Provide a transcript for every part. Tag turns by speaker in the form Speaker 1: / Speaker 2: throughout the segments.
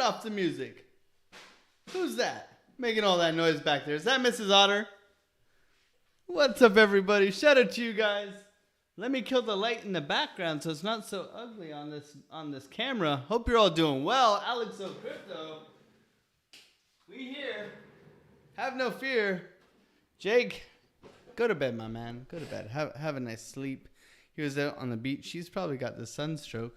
Speaker 1: off the music. Who's that making all that noise back there? Is that Mrs. Otter? What's up, everybody? Shout out to you guys. Let me kill the light in the background so it's not so ugly on this camera. Hope you're all doing well. Alex O Crypto. We here. Have no fear. Jake, go to bed, my man. Go to bed. Have a nice sleep. He was out on the beach. He's probably got the sunstroke.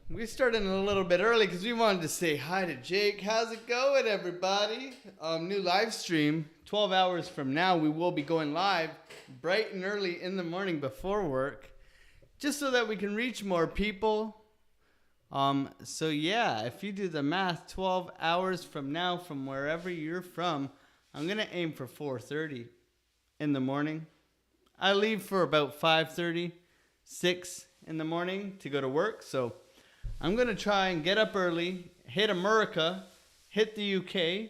Speaker 1: We started a little bit early because we wanted to say hi to Jake. How's it going, everybody? New live stream. 12 hours from now, we will be going live bright and early in the morning before work, just so that we can reach more people. So yeah, if you do the math, 12 hours from now, from wherever you're from, I'm going to aim for 4:30 in the morning. I leave for about 5:30, 6 in the morning to go to work. So I'm going to try and get up early, hit America, hit the UK,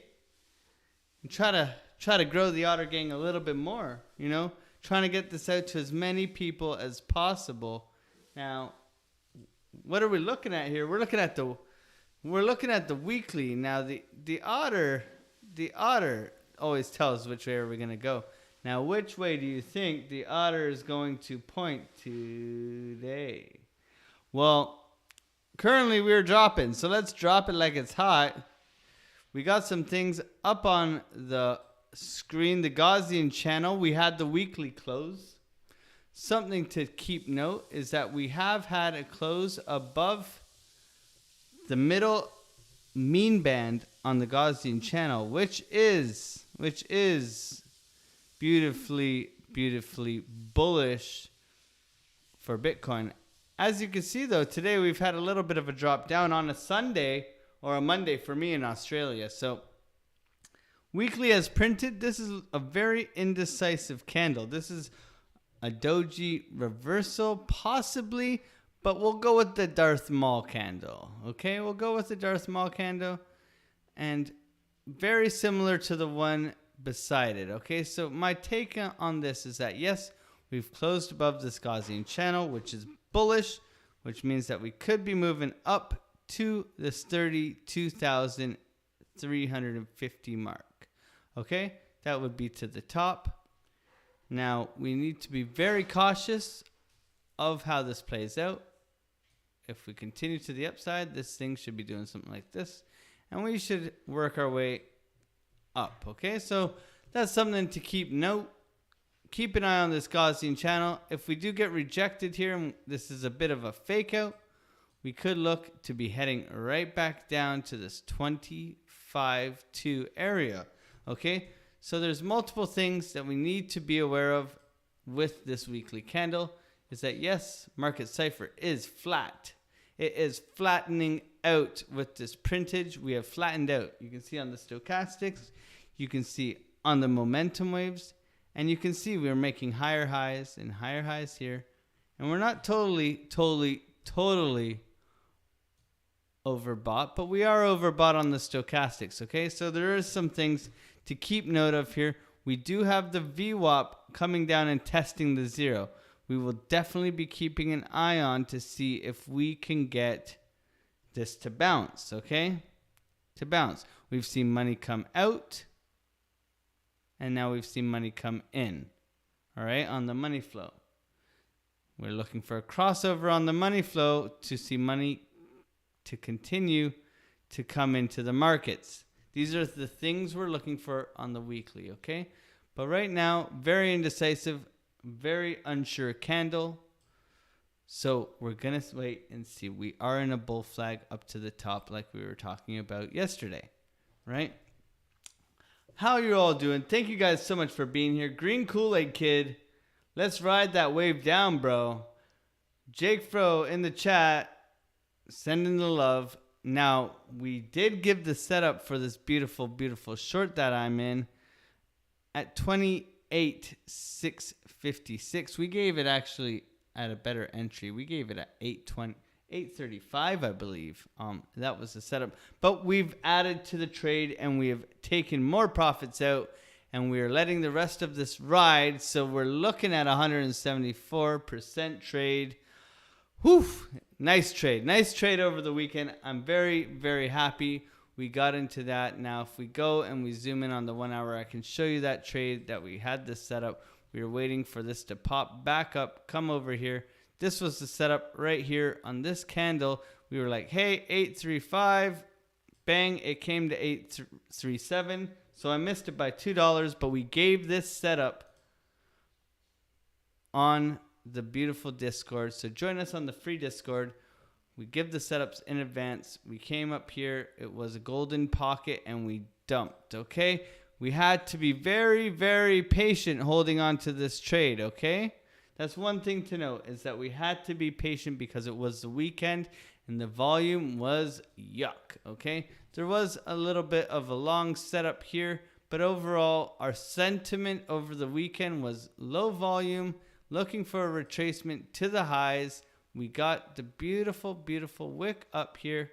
Speaker 1: and try to grow the Otter Gang a little bit more, you know, trying to get this out to as many people as possible. Now, what are we looking at here? We're looking at the weekly. Now, the Otter always tells which way are we going to go. Now, which way do you think the Otter is going to point today? Well, currently we're dropping, so let's drop it like it's hot. We got some things up on the screen. The Gaussian channel, we had the weekly close. Something to keep note is that we have had a close above the middle mean band on the Gaussian channel, which is beautifully bullish for Bitcoin. As you can see, though, today we've had a little bit of a drop down on a Sunday or a Monday for me in Australia. So weekly as printed, this is a very indecisive candle. This is a doji reversal, possibly, but we'll go with the Darth Maul candle. Okay, we'll go with the Darth Maul candle, and very similar to the one beside it. Okay, so my take on this is that yes, we've closed above this Gaussian channel, which is bullish, which means that we could be moving up to this 32,350 mark. Okay, that would be to the top. Now, we need to be very cautious of how this plays out. If we continue to the upside, this thing should be doing something like this, and we should work our way up. Okay, so that's something to keep note. Keep an eye on this Gaussian channel. If we do get rejected here, and this is a bit of a fake out, we could look to be heading right back down to this 25.2 area. Okay, so there's multiple things that we need to be aware of with this weekly candle. Is that yes, market Cipher is flat. It is flattening out with this printage. We have flattened out. You can see on the stochastics, you can see on the momentum waves, and you can see we're making higher highs and higher highs here. And we're not totally overbought, but we are overbought on the stochastics, okay? So there is some things to keep note of here. We do have the VWAP coming down and testing the zero. We will definitely be keeping an eye on to see if we can get this to bounce, okay? To bounce. We've seen money come out, and now we've seen money come in, all right, on the money flow. We're looking for a crossover on the money flow to see money to continue to come into the markets. These are the things we're looking for on the weekly, okay? But right now, very indecisive, very unsure candle. So we're going to wait and see. We are in a bull flag up to the top like we were talking about yesterday, right? How you all doing? Thank you guys so much for being here. Green Kool-Aid Kid, let's ride that wave down, bro. Jake Fro in the chat, sending the love. Now, we did give the setup for this beautiful, beautiful short that I'm in at 28,656. We gave it actually at a better entry. We gave it at 835, I believe. That was the setup. But we've added to the trade, and we have taken more profits out, and we are letting the rest of this ride. So we're looking at 174% trade. Whew. Nice trade over the weekend. I'm very, very happy we got into that. Now, if we go and we zoom in on the 1 hour, I can show you that trade that we had this setup. We were waiting for this to pop back up, come over here. This was the setup right here on this candle. We were like, hey, 835, bang, it came to 837. So I missed it by $2, but we gave this setup on the beautiful Discord. So join us on the free Discord. We give the setups in advance. We came up here. It was a golden pocket and we dumped, okay? We had to be very, very patient holding on to this trade, okay? That's one thing to note, is that we had to be patient because it was the weekend and the volume was yuck, okay? There was a little bit of a long setup here, but overall, our sentiment over the weekend was low volume, looking for a retracement to the highs. We got the beautiful, beautiful wick up here,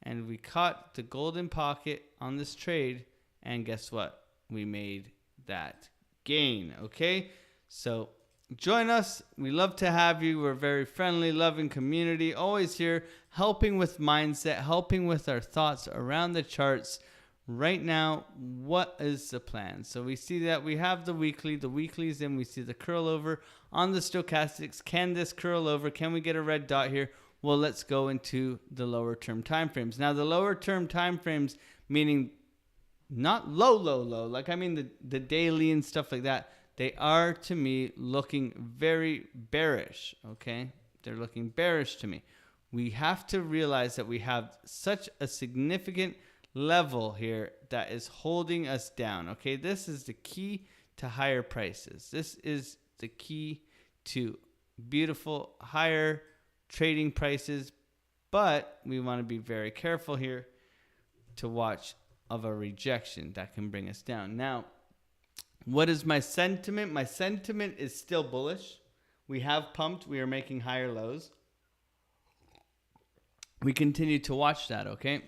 Speaker 1: and we caught the golden pocket on this trade, and guess what? We made that gain, okay? So join us. We love to have you. We're a very friendly, loving community, always here, helping with mindset, helping with our thoughts around the charts. Right now, what is the plan? So we see that we have the weeklies in. We see the curl over on the stochastics. Can this curl over? Can we get a red dot here? Well, let's go into the lower term time frames. Now, the lower term time frames, meaning not low, like I mean the daily and stuff like that, they are, to me, looking very bearish, okay? They're looking bearish to me. We have to realize that we have such a significant level here that is holding us down, okay? This is the key to higher prices. This is the key to beautiful higher trading prices, but we want to be very careful here to watch of a rejection that can bring us down. Now, what is my sentiment? My sentiment is still bullish. We have pumped. We are making higher lows. We continue to watch that, okay?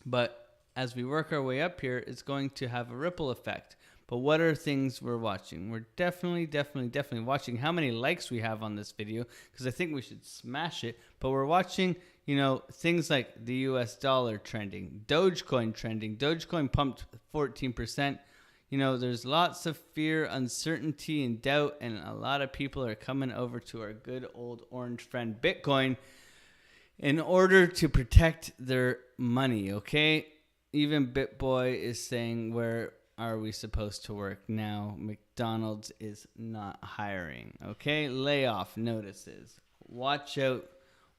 Speaker 1: But as we work our way up here, it's going to have a ripple effect. But what are things we're watching? We're definitely watching how many likes we have on this video, because I think we should smash it. But we're watching, you know, things like the US dollar trending, Dogecoin trending. Dogecoin pumped 14%. You know, there's lots of fear, uncertainty, and doubt, and a lot of people are coming over to our good old orange friend Bitcoin in order to protect their money, okay? Even BitBoy is saying, where are we supposed to work now? McDonald's is not hiring, okay? Layoff notices. Watch out,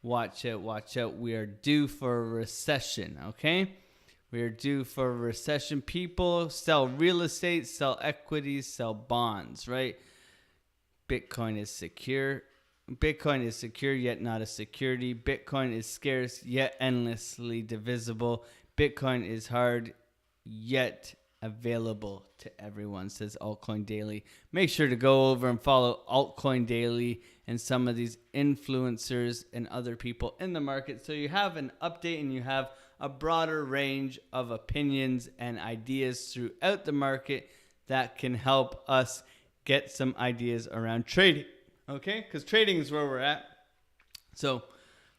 Speaker 1: watch out, watch out. We are due for a recession, okay? We are due for a recession. People sell real estate, sell equities, sell bonds, right? Bitcoin is secure. Bitcoin is secure, yet not a security. Bitcoin is scarce, yet endlessly divisible. Bitcoin is hard, yet available to everyone, says Altcoin Daily. Make sure to go over and follow Altcoin Daily and some of these influencers and other people in the market, so you have an update and you have a broader range of opinions and ideas throughout the market that can help us get some ideas around trading, okay? Because trading is where we're at. So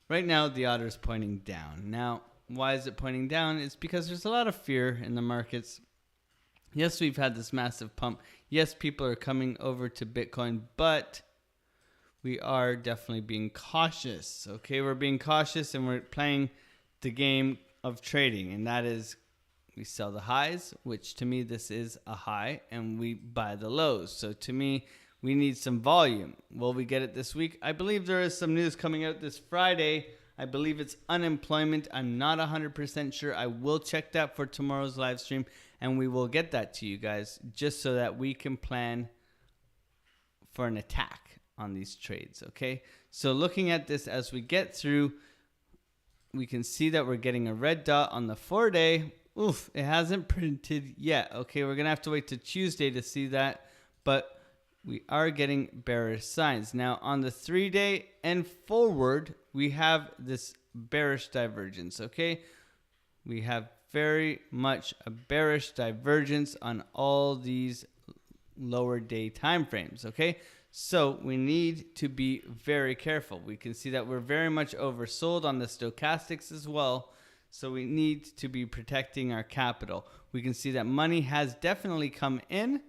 Speaker 1: right now the otter is pointing down. Now, why is it pointing down? It's because there's a lot of fear in the markets. Yes, we've had this massive pump. Yes, people are coming over to Bitcoin, but we are definitely being cautious, okay? We're being cautious and we're playing the game of trading, and that is we sell the highs, which to me this is a high, and we buy the lows. So to me, we need some volume. Will we get it this week? I believe there is some news coming out this Friday. I believe it's unemployment. I'm not 100% sure. I will check that for tomorrow's live stream, and we will get that to you guys just so that we can plan for an attack on these trades, okay? So looking at this as we get through, we can see that we're getting a red dot on the 4-day. Oof, it hasn't printed yet. Okay, we're going to have to wait till Tuesday to see that, but we are getting bearish signs. Now, on the 3-day and forward, we have this bearish divergence, okay? We have very much a bearish divergence on all these lower day time frames, okay? So we need to be very careful. We can see that we're very much oversold on the stochastics as well. So we need to be protecting our capital. We can see that money has definitely come in,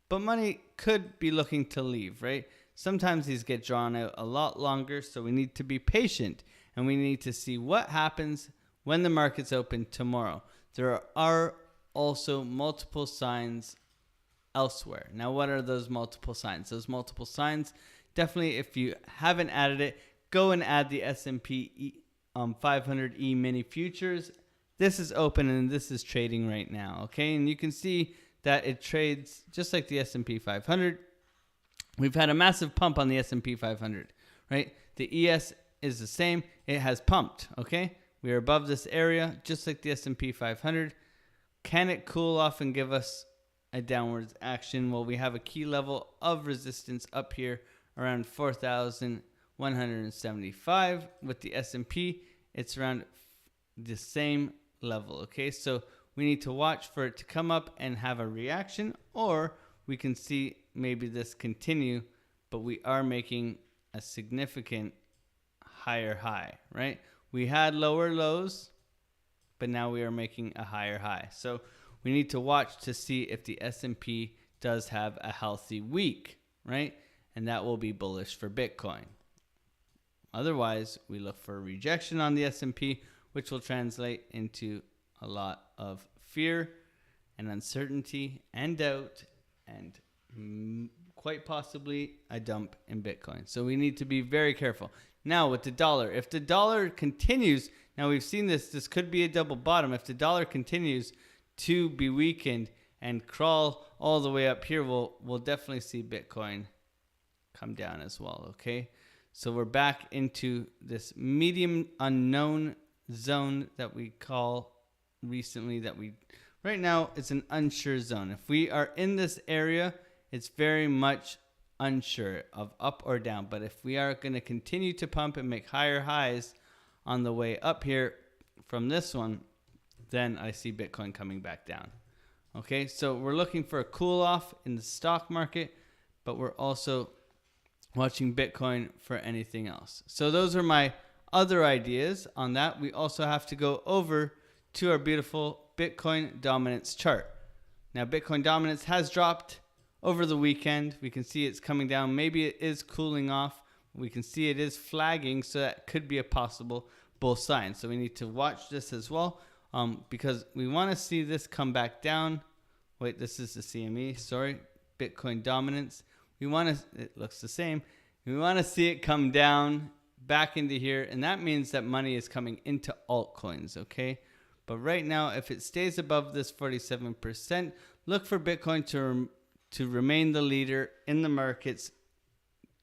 Speaker 1: but money could be looking to leave, right? Sometimes these get drawn out a lot longer, so we need to be patient and we need to see what happens when the markets open tomorrow. There are also multiple signs elsewhere. Now, what are those multiple signs? Those multiple signs, definitely, if you haven't added it, go and add the S&P 500 E-mini futures. This is open and this is trading right now, okay? And you can see that it trades just like the S&P 500. We've had a massive pump on the S&P 500, right? The ES is the same. It has pumped, okay? We are above this area, just like the S&P 500. Can it cool off and give us a downwards action? Well, we have a key level of resistance up here around 4,175. With the S&P, it's around the same level, okay? So we need to watch for it to come up and have a reaction, or we can see maybe this continue, but we are making a significant higher high, right? We had lower lows, but now we are making a higher high. So we need to watch to see if the S&P does have a healthy week, right? And that will be bullish for Bitcoin. Otherwise, we look for a rejection on the S&P, which will translate into a lot of fear and uncertainty and doubt and quite possibly a dump in Bitcoin. So we need to be very careful. Now with the dollar, if the dollar continues, now we've seen this could be a double bottom. If the dollar continues to be weakened and crawl all the way up here, we'll definitely see Bitcoin come down as well, okay? So we're back into this medium unknown zone that we call recently right now it's an unsure zone. If we are in this area, it's very much unsure of up or down. But if we are going to continue to pump and make higher highs on the way up here from this one, then I see Bitcoin coming back down. Okay, so we're looking for a cool off in the stock market, but we're also watching Bitcoin for anything else. So those are my other ideas on that. We also have to go over to our beautiful Bitcoin dominance chart. Now, Bitcoin dominance has dropped over the weekend. We can see it's coming down. Maybe it is cooling off. We can see it is flagging, so that could be a possible bull sign. So we need to watch this as well, because we want to see this come back down. Wait, this is the CME. Sorry, Bitcoin dominance. We want to. It looks the same. We want to see it come down back into here, and that means that money is coming into altcoins. Okay. But right now, if it stays above this 47%, look for Bitcoin to remain the leader in the markets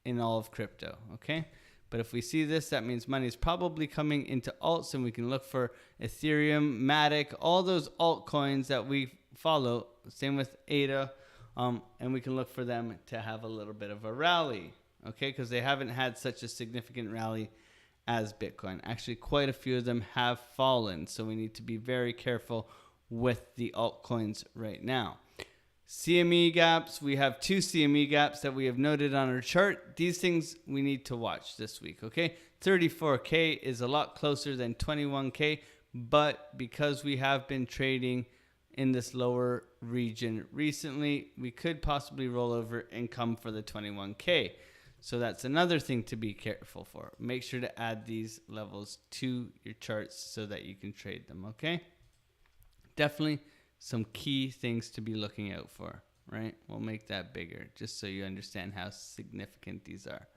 Speaker 1: in all of crypto, okay? But if we see this, that means money is probably coming into alts, and we can look for Ethereum, Matic, all those altcoins that we follow. Same with ADA, and we can look for them to have a little bit of a rally, okay? Because they haven't had such a significant rally as Bitcoin. Actually, quite a few of them have fallen, so we need to be very careful with the altcoins right now. CME gaps, we have two CME gaps that we have noted on our chart. These things we need to watch this week, okay? 34K is a lot closer than 21K, but because we have been trading in this lower region recently, we could possibly roll over and come for the 21K. So that's another thing to be careful for. Make sure to add these levels to your charts so that you can trade them, okay? Definitely some key things to be looking out for, right? We'll make that bigger just so you understand how significant these are.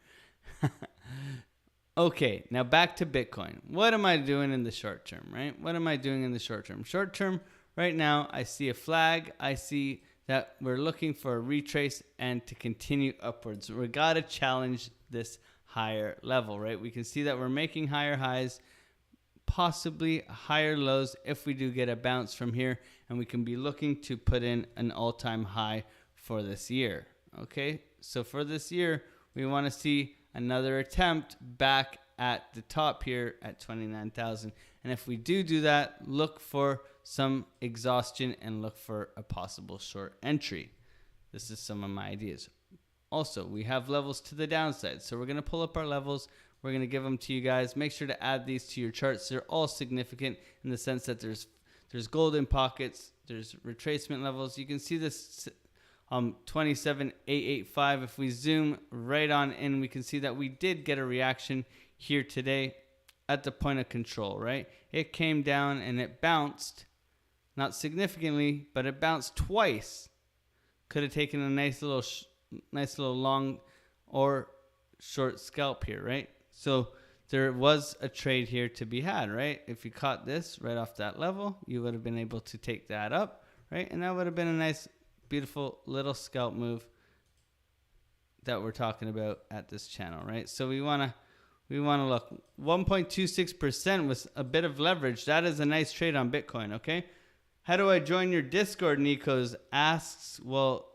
Speaker 1: Okay, now back to Bitcoin. What am I doing in the short term, right? What am I doing in the short term? Short term, right now, I see a flag. I see that we're looking for a retrace and to continue upwards. We got to challenge this higher level, right? We can see that we're making higher highs, possibly higher lows if we do get a bounce from here, and we can be looking to put in an all-time high for this year. Okay, so for this year, we want to see another attempt back at the top here at 29,000. And if we do that, look for some exhaustion and look for a possible short entry. This is some of my ideas. Also, we have levels to the downside. So we're going to pull up our levels. We're going to give them to you guys. Make sure to add these to your charts. They're all significant in the sense that there's golden pockets, there's retracement levels. You can see this 27885. If we zoom right on in, we can see that we did get a reaction here today at the point of control, right? It came down and it bounced, not significantly, but it bounced twice. Could have taken a nice little long or short scalp here, right? So there was a trade here to be had, right? If you caught this right off that level, you would have been able to take that up, right? And that would have been a nice, beautiful little scalp move that we're talking about at this channel, right? So we want to look 1.26% with a bit of leverage. That is a nice trade on Bitcoin, okay? How do I join your Discord? Nikos asks. Well,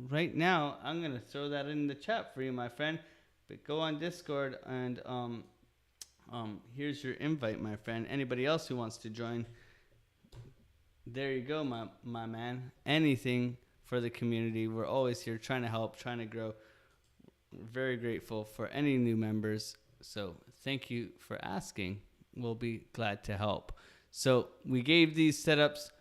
Speaker 1: right now I'm going to throw that in the chat for you, my friend. But go on Discord and here's your invite, my friend. Anybody else who wants to join, there you go, my man. Anything for the community. We're always here trying to help, trying to grow. We're very grateful for any new members. So thank you for asking. We'll be glad to help. So we gave these setups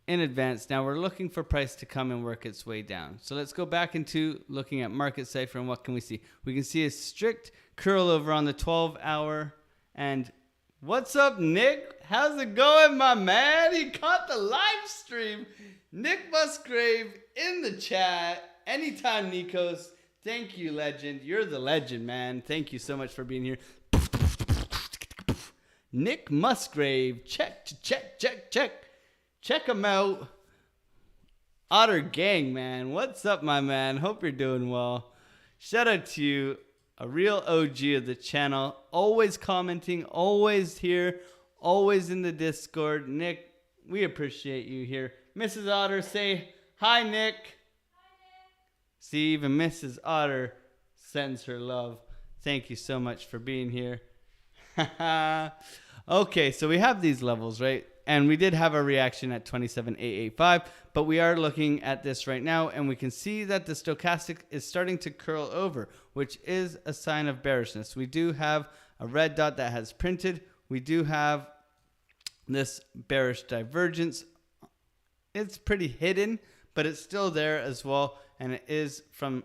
Speaker 1: in advance. Now we're looking for price to come and work its way down. So let's go back into looking at market Cipher, and what can we see? We can see a strict curl over on the 12-hour. And what's up, Nick? How's it going, my man? He caught the live stream. Nick Musgrave in the chat. Anytime, Nikos. Thank you, legend. You're the legend, man. Thank you so much for being here. Nick Musgrave. Check. Check him out. Otter Gang, man. What's up, my man? Hope you're doing well. Shout out to you. A real OG of the channel. Always commenting. Always here. Always in the Discord. Nick, we appreciate you here. Mrs. Otter, say hi, Nick. See, even Mrs. Otter sends her love. Thank you so much for being here. Okay, so we have these levels, right? And we did have a reaction at 27,885, but we are looking at this right now, and we can see that the stochastic is starting to curl over, which is a sign of bearishness. We do have a red dot that has printed. We do have this bearish divergence. It's pretty hidden, but it's still there as well, and it is from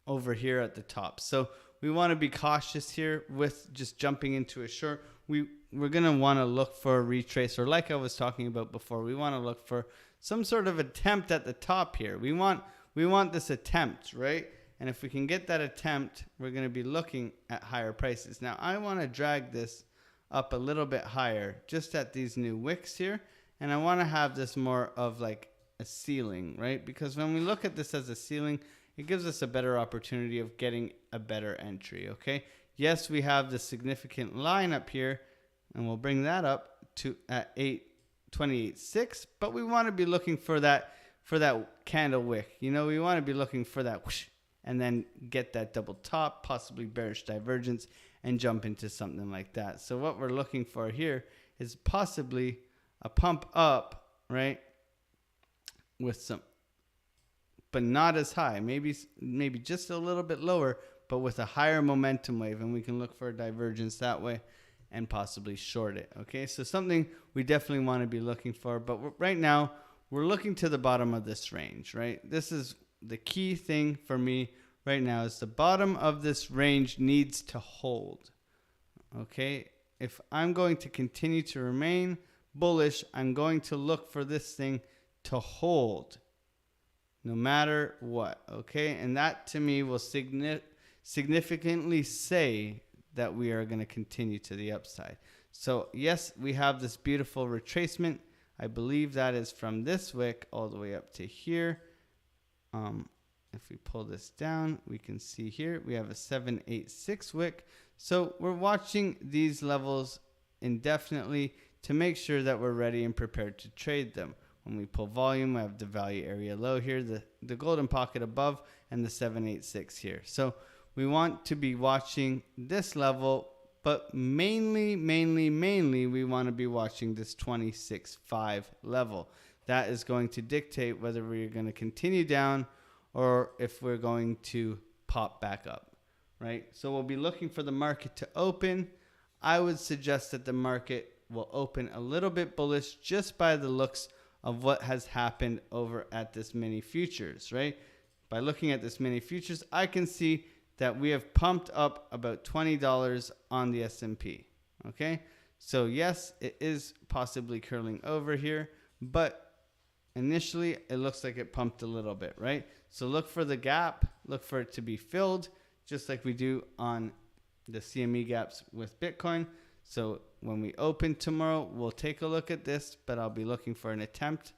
Speaker 1: over here at the top. So we want to be cautious here with just jumping into a short. We're going to want to look for a retrace, or like I was talking about before, we want to look for some sort of attempt at the top here. We want this attempt, right? And if we can get that attempt, we're going to be looking at higher prices. Now, I want to drag this up a little bit higher just at these new wicks here. And I want to have this more of like a ceiling, right? Because when we look at this as a ceiling, it gives us a better opportunity of getting a better entry, okay? Yes, we have the significant line up here, and we'll bring that up to at 28.6, but we want to be looking for that candle wick. You know, we want to be looking for that whoosh, and then get that double top, possibly bearish divergence, and jump into something like that. So what we're looking for here is possibly a pump up, right? With some, but not as high. Maybe just a little bit lower, but with a higher momentum wave, and we can look for a divergence that way and possibly short it. Okay, so something we definitely want to be looking for, but right now we're looking to the bottom of this range, right? This is the key thing for me right now, is the bottom of this range needs to hold. Okay, if I'm going to continue to remain bullish, I'm going to look for this thing to hold no matter what. Okay, and that to me will significantly say that we are going to continue to the upside. So yes, we have this beautiful retracement. I believe that is from this wick all the way up to here. If we pull this down, we can see here we have a 786 wick. So we're watching these levels indefinitely to make sure that we're ready and prepared to trade them. When we pull volume, we have the value area low here, the golden pocket above, and the 786 here. So we want to be watching this level, but mainly we want to be watching this 26.5 level. That is going to dictate whether we're going to continue down or if we're going to pop back up, right? So we'll be looking for the market to open. I would suggest that the market will open a little bit bullish just by the looks of what has happened over at this mini futures, right? By looking at this mini futures, I can see that we have pumped up about $20 on the S&P, okay? So yes, it is possibly curling over here, but initially it looks like it pumped a little bit, right? So look for the gap, look for it to be filled, just like we do on the CME gaps with Bitcoin. So when we open tomorrow, we'll take a look at this, but I'll be looking for an attempt.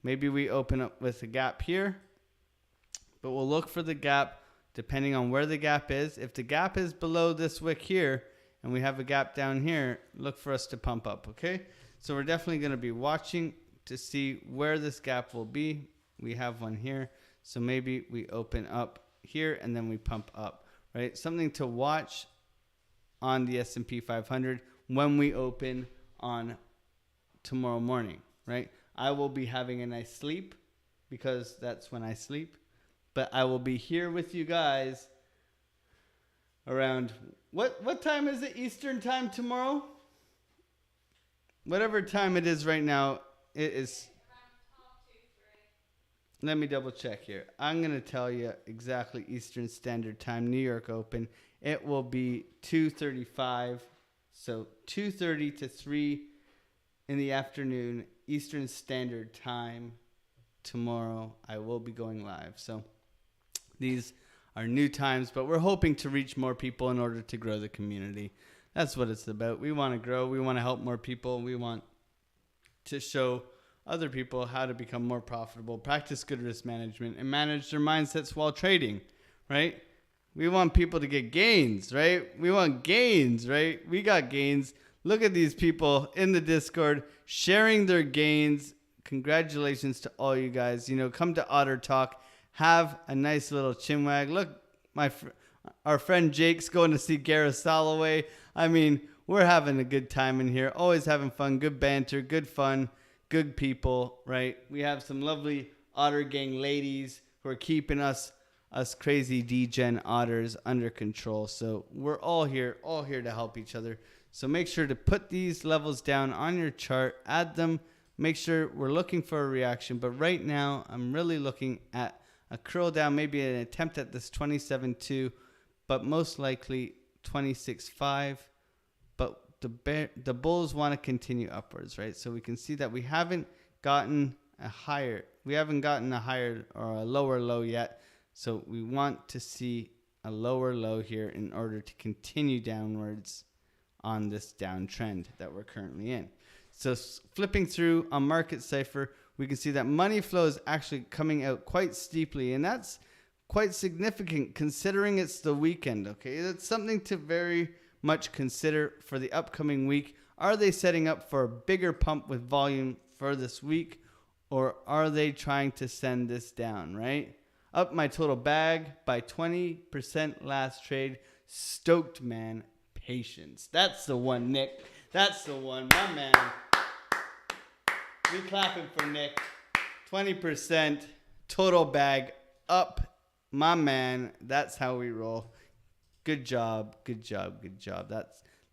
Speaker 1: Maybe we open up with a gap here, but we'll look for the gap depending on where the gap is. If the gap is below this wick here and we have a gap down here, look for us to pump up, okay? So we're definitely going to be watching to see where this gap will be. We have one here, so maybe we open up here and then we pump up, right? Something to watch on the S&P 500 when we open on tomorrow morning, right? I will be having a nice sleep because that's when I sleep. But I will be here with you guys around, what time is it Eastern time tomorrow? Whatever time it is right now, it is. Let me double check here. I'm going to tell you exactly Eastern Standard Time, New York Open. It will be 2:35, so 2:30 to 3 in the afternoon, Eastern Standard Time tomorrow. I will be going live. So these are new times, but we're hoping to reach more people in order to grow the community. That's what it's about. We want to grow. We want to help more people. We want to show other people how to become more profitable, practice good risk management, and manage their mindsets while trading, right? We want people to get gains, right? We want gains, right? We got gains. Look at these people in the Discord sharing their gains. Congratulations to all you guys. You know, come to Otter Talk. Have a nice little chinwag. Look, our friend Jake's going to see Gareth Soloway. I mean, we're having a good time in here. Always having fun. Good banter. Good fun. Good people, right? We have some lovely Otter Gang ladies who are keeping us crazy D-Gen Otters under control. So we're all here to help each other. So make sure to put these levels down on your chart. Add them. Make sure we're looking for a reaction. But right now, I'm really looking at a curl down, maybe an attempt at this 27.2, but most likely 26.5. But the bulls want to continue upwards, right? So we can see that we haven't gotten a higher or a lower low yet. So we want to see a lower low here in order to continue downwards on this downtrend that we're currently in. So flipping through on Market Cipher, we can see that money flow is actually coming out quite steeply, and that's quite significant considering it's the weekend, okay? That's something to very much consider for the upcoming week. Are they setting up for a bigger pump with volume for this week, or are they trying to send this down, right? Up my total bag by 20% last trade. Stoked, man. Patience. That's the one, Nick. That's the one, my man. We clapping for Nick. 20% total bag up, my man. That's how we roll. Good job, good job, good job.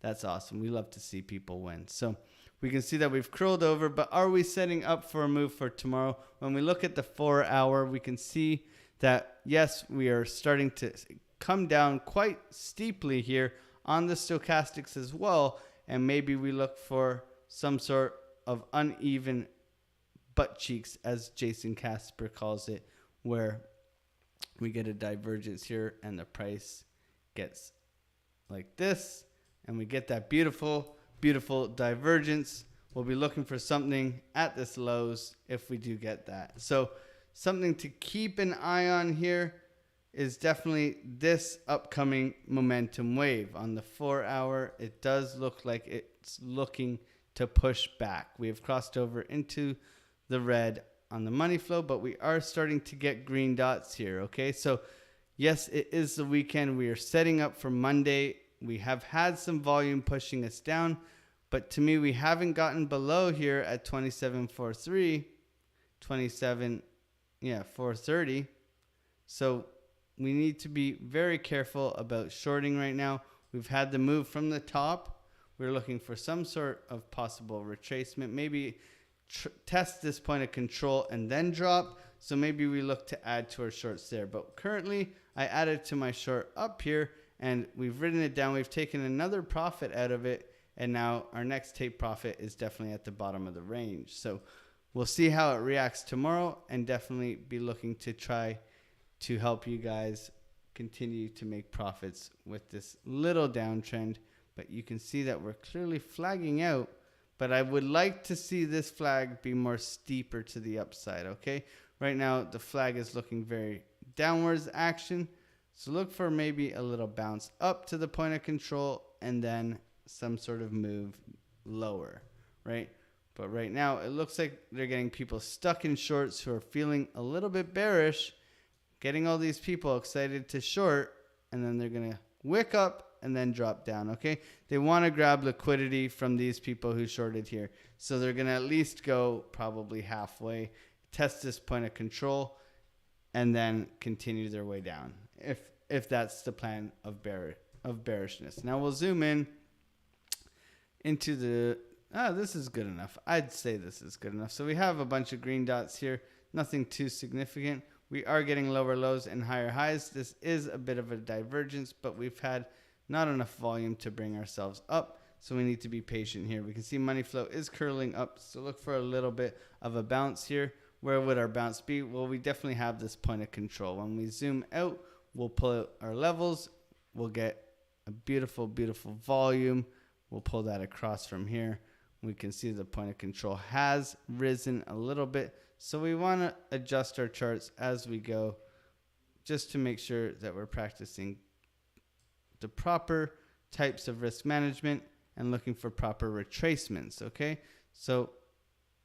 Speaker 1: That's awesome. We love to see people win. So we can see that we've curled over, but are we setting up for a move for tomorrow? When we look at the 4 hour, we can see that, yes, we are starting to come down quite steeply here on the stochastics as well. And maybe we look for some sort of uneven butt cheeks, as Jason Casper calls it, where we get a divergence here and the price gets like this, and we get that beautiful, beautiful divergence. We'll be looking for something at this lows if we do get that. So something to keep an eye on here is definitely this upcoming momentum wave. On the 4 hour, it does look like it's looking to push back. We have crossed over into the red on the money flow, but we are starting to get green dots here, okay? So yes, it is the weekend. We are setting up for Monday. We have had some volume pushing us down, but to me, we haven't gotten below here at 27.43, 430. So we need to be very careful about shorting right now. We've had the move from the top. We're looking for some sort of possible retracement. Maybe test this point of control and then drop. So maybe we look to add to our shorts there. But currently, I added to my short up here, and we've written it down. We've taken another profit out of it, and now our next take profit is definitely at the bottom of the range. So we'll see how it reacts tomorrow, and definitely be looking to try to help you guys continue to make profits with this little downtrend. But you can see that we're clearly flagging out, but I would like to see this flag be more steeper to the upside, okay? Right now, the flag is looking very downwards action. So look for maybe a little bounce up to the point of control and then some sort of move lower, right? But right now, it looks like they're getting people stuck in shorts who are feeling a little bit bearish, getting all these people excited to short, and then they're going to wick up and then drop down, okay? They want to grab liquidity from these people who shorted here. So they're going to at least go probably halfway, test this point of control, and then continue their way down, if that's the plan of bearishness. Now we'll zoom in into the... this is good enough. I'd say this is good enough. So we have a bunch of green dots here. Nothing too significant. We are getting lower lows and higher highs. This is a bit of a divergence, but we've had not enough volume to bring ourselves up. So we need to be patient here. We can see money flow is curling up. So look for a little bit of a bounce here. Where would our bounce be? Well, we definitely have this point of control. When we zoom out, we'll pull out our levels. We'll get a beautiful, beautiful volume. We'll pull that across from here. We can see the point of control has risen a little bit. So we want to adjust our charts as we go, just to make sure that we're practicing the proper types of risk management and looking for proper retracements, okay? So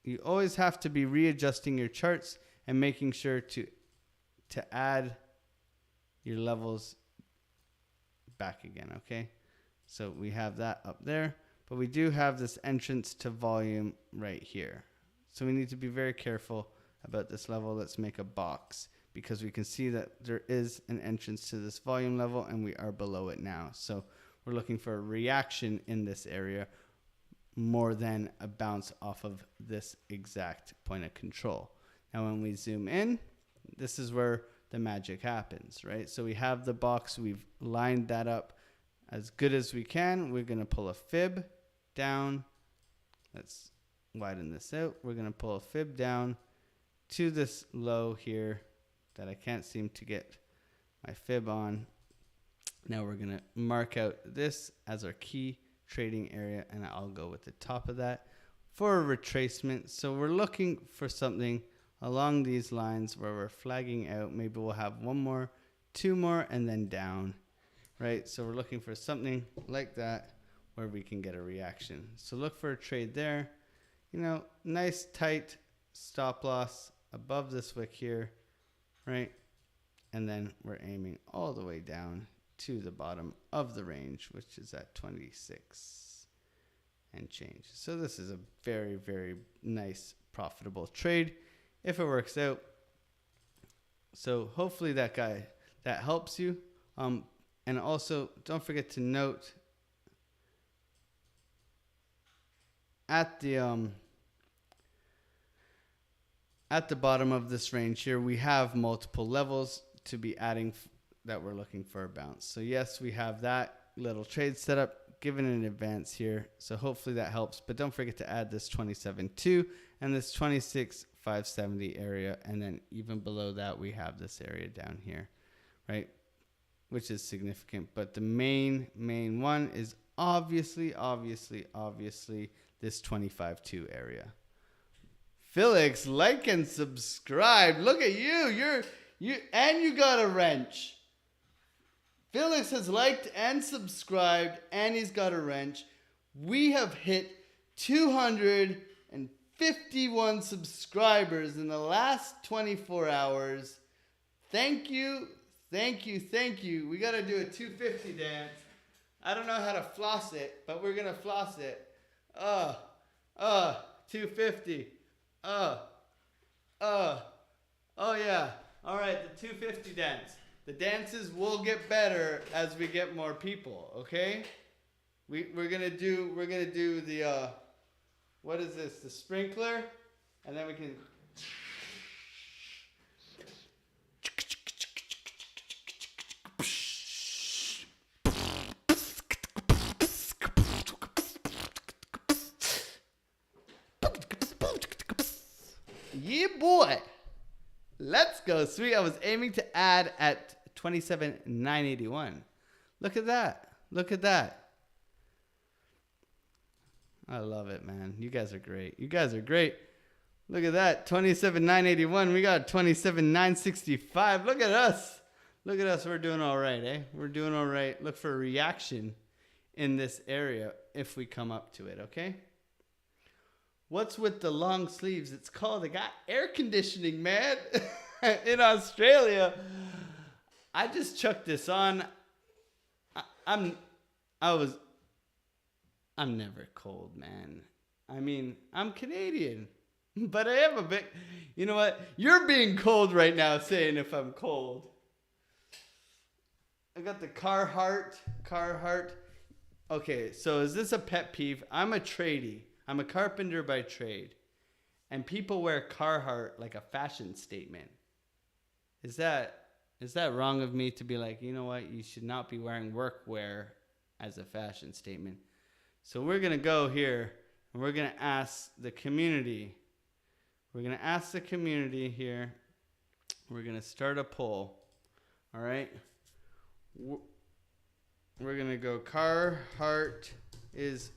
Speaker 1: you always have to be readjusting your charts and making sure to add your levels back again, okay? So we have that up there, but we do have this entrance to volume right here. So we need to be very careful about this level. Let's make a box because we can see that there is an entrance to this volume level and we are below it now. So we're looking for a reaction in this area more than a bounce off of this exact point of control. Now when we zoom in, this is where the magic happens, right? So we have the box, we've lined that up as good as we can. We're gonna pull a fib down. Let's widen this out. We're gonna pull a fib down to this low here that I can't seem to get my fib on. Now we're gonna mark out this as our key trading area, and I'll go with the top of that for a retracement. So we're looking for something along these lines where we're flagging out. Maybe we'll have one more, two more, and then down, right? So we're looking for something like that where we can get a reaction. So look for a trade there. You know, nice tight stop loss above this wick here, right? And then we're aiming all the way down to the bottom of the range, which is at 26 and change. So this is a very, very nice, profitable trade if it works out. So hopefully that helps you. And also don't forget to note at the bottom of this range here, we have multiple levels to be adding that we're looking for a bounce. So yes, we have that little trade set up given in advance here. So hopefully that helps, but don't forget to add this 27.2 and this 26.570 area. And then even below that, we have this area down here, right? Which is significant, but the main one is obviously this 25.2 area. Felix, like and subscribe. Look at you. And you got a wrench. Felix has liked and subscribed, and he's got a wrench. We have hit 251 subscribers in the last 24 hours. Thank you. We got to do a 250 dance. I don't know how to floss it, but we're going to floss it. 250. Oh yeah. All right, the 250 dance. The dances will get better as we get more people, okay? We're gonna do the what is this? The sprinkler, and then we can. Yeah, boy. Let's go, sweet. I was aiming to add at 27,981. Look at that. Look at that. I love it, man. You guys are great. You guys are great. Look at that. 27,981. We got 27,965. Look at us. Look at us. We're doing all right, eh? We're doing all right. Look for a reaction in this area if we come up to it, okay? What's with the long sleeves? It's called, I got air conditioning, man. In Australia. I just chucked this on. I'm never cold, man. I mean, I'm Canadian, but I am a bit, you know what? You're being cold right now saying if I'm cold. I got the Carhartt. Okay, so is this a pet peeve? I'm a tradie. I'm a carpenter by trade. And people wear Carhartt like a fashion statement. Is that wrong of me to be like, you know what? You should not be wearing workwear as a fashion statement. So we're going to go here and we're going to ask the community. We're going to ask the community here. We're going to start a poll. All right? We're going to go Carhartt is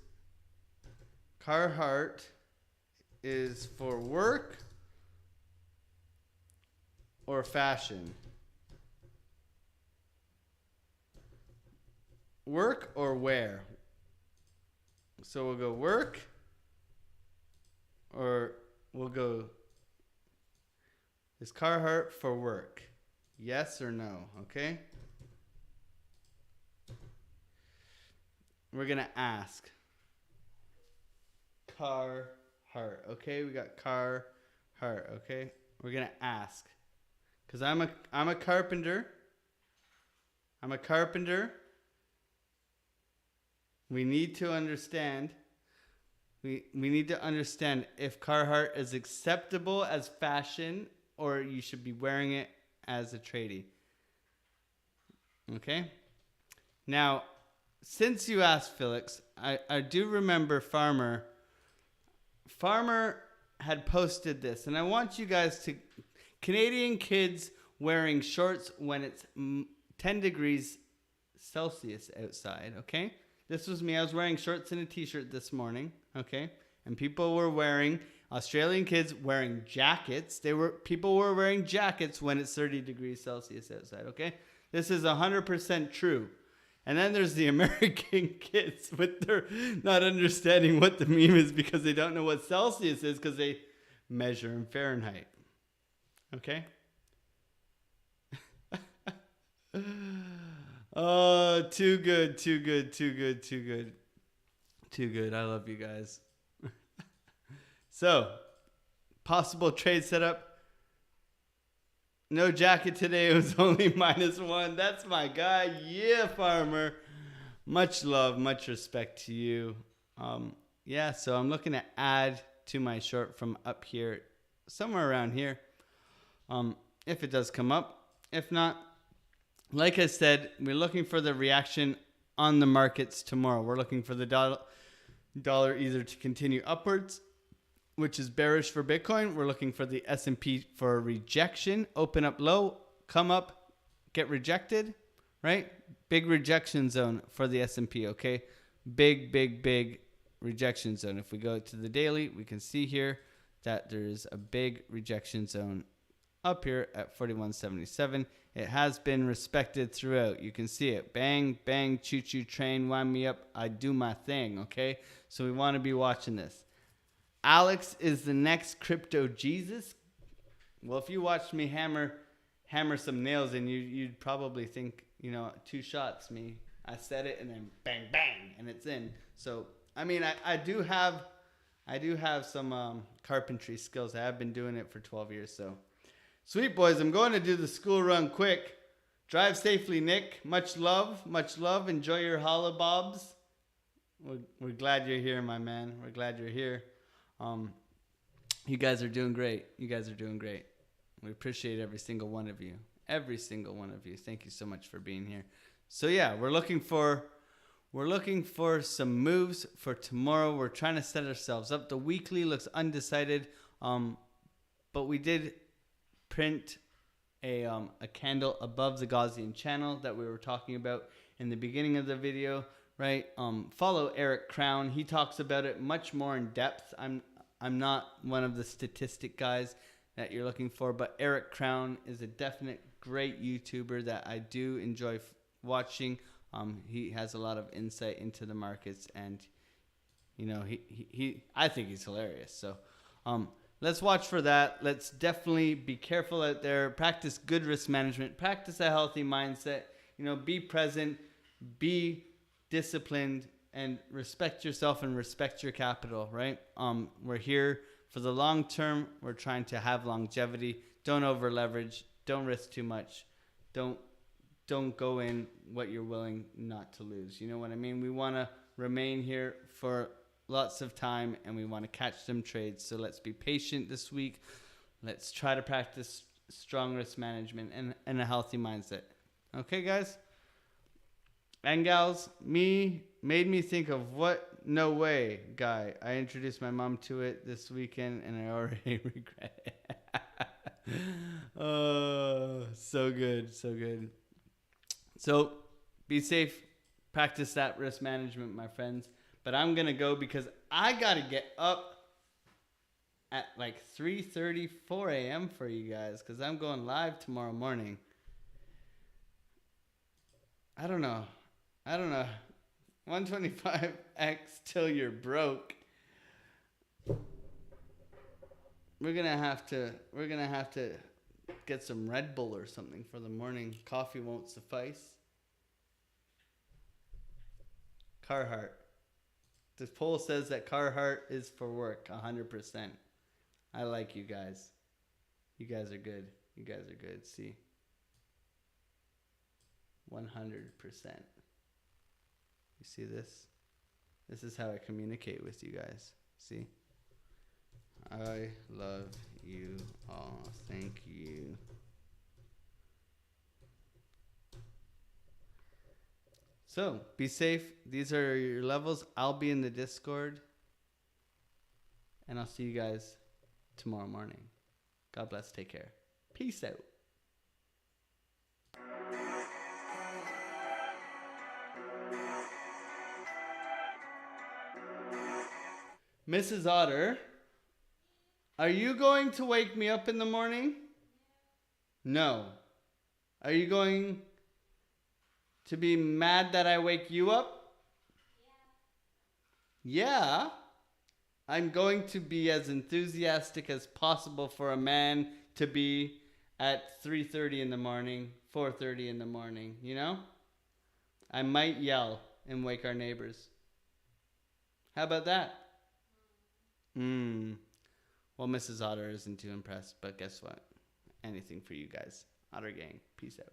Speaker 1: for work or fashion? Work or wear? So we'll go work, or we'll go, is Carhartt for work? Yes or no, okay? We're going to ask. Carhartt, okay? We got Carhartt, okay? We're going to ask. Because I'm a carpenter. I'm a carpenter. We need to understand. We need to understand if Carhartt is acceptable as fashion or you should be wearing it as a tradie. Okay? Now, since you asked, Felix, I do remember Farmer had posted this, and I want you guys to, Canadian kids wearing shorts when it's 10 degrees Celsius outside, okay? This was me. I was wearing shorts and a t-shirt this morning, okay? And people were wearing, Australian kids wearing jackets. People were wearing jackets when it's 30 degrees Celsius outside, okay? This is 100% true. And then there's the American kids with their not understanding what the meme is because they don't know what Celsius is because they measure in Fahrenheit. Okay? Oh, too good. I love you guys. So, possible trade setup. No jacket today. It was only -1. That's my guy. Yeah, Farmer. Much love, much respect to you. Yeah, so I'm looking to add to my short from up here, somewhere around here. If it does come up. If not, like I said, we're looking for the reaction on the markets tomorrow. We're looking for the dollar either to continue upwards, which is bearish for Bitcoin. We're looking for the S&P for a rejection, open up low, come up, get rejected, right? Big rejection zone for the S&P, okay? Big rejection zone. If we go to the daily, we can see here that there's a big rejection zone up here at 41.77. It has been respected throughout. You can see it. Bang, bang, choo-choo train, wind me up. I do my thing, okay? So we want to be watching this. Alex is the next crypto Jesus. Well, if you watched me hammer some nails in, you'd probably think, 2 shots me. I said it and then bang, bang, and it's in. So, I mean, I do have some carpentry skills. I have been doing it for 12 years. So, sweet boys, I'm going to do the school run quick. Drive safely, Nick. Much love. Much love. Enjoy your holobobs. We're glad you're here, my man. We're glad you're here. You guys are doing great. You guys are doing great. We appreciate every single one of you. Every single one of you. Thank you so much for being here. So yeah, we're looking for some moves for tomorrow. We're trying to set ourselves up. The weekly looks undecided, but we did print a candle above the Gaussian channel that we were talking about in the beginning of the video, right? Follow Eric Crown. He talks about it much more in depth. I'm not one of the statistic guys that you're looking for, but Eric Crown is a definite great YouTuber that I do enjoy watching. He has a lot of insight into the markets, and you know, I think he's hilarious. So let's watch for that. Let's definitely be careful out there. Practice good risk management. Practice a healthy mindset. You know, be present, be disciplined, and respect yourself and respect your capital, right? We're here for the long term. We're trying to have longevity. Don't over leverage. Don't risk too much. Don't go in what you're willing not to lose. You know what I mean? We want to remain here for lots of time, and we want to catch some trades. So let's be patient this week. Let's try to practice strong risk management and a healthy mindset. Okay, guys? And gals, made me think of what no way guy. I introduced my mom to it this weekend, and I already regret it. Oh, so good, so good. So be safe. Practice that risk management, my friends. But I'm going to go because I got to get up at like 3:30, 4 a.m. for you guys because I'm going live tomorrow morning. I don't know. 125x till you're broke. We're gonna have to get some Red Bull or something for the morning. Coffee won't suffice. Carhartt. This poll says that Carhartt is for work, 100%. I like you guys. You guys are good. You guys are good. See? 100%. You see this? This is how I communicate with you guys. See? I love you all. Thank you. So, be safe. These are your levels. I'll be in the Discord. And I'll see you guys tomorrow morning. God bless. Take care. Peace out. Mrs. Otter, are you going to wake me up in the morning? No. Are you going to be mad that I wake you up? Yeah. I'm going to be as enthusiastic as possible for a man to be at 3:30 in the morning, 4:30 in the morning, you know? I might yell and wake our neighbors. How about that? Well, Mrs. Otter isn't too impressed, but guess what? Anything for you guys. Otter Gang. Peace out.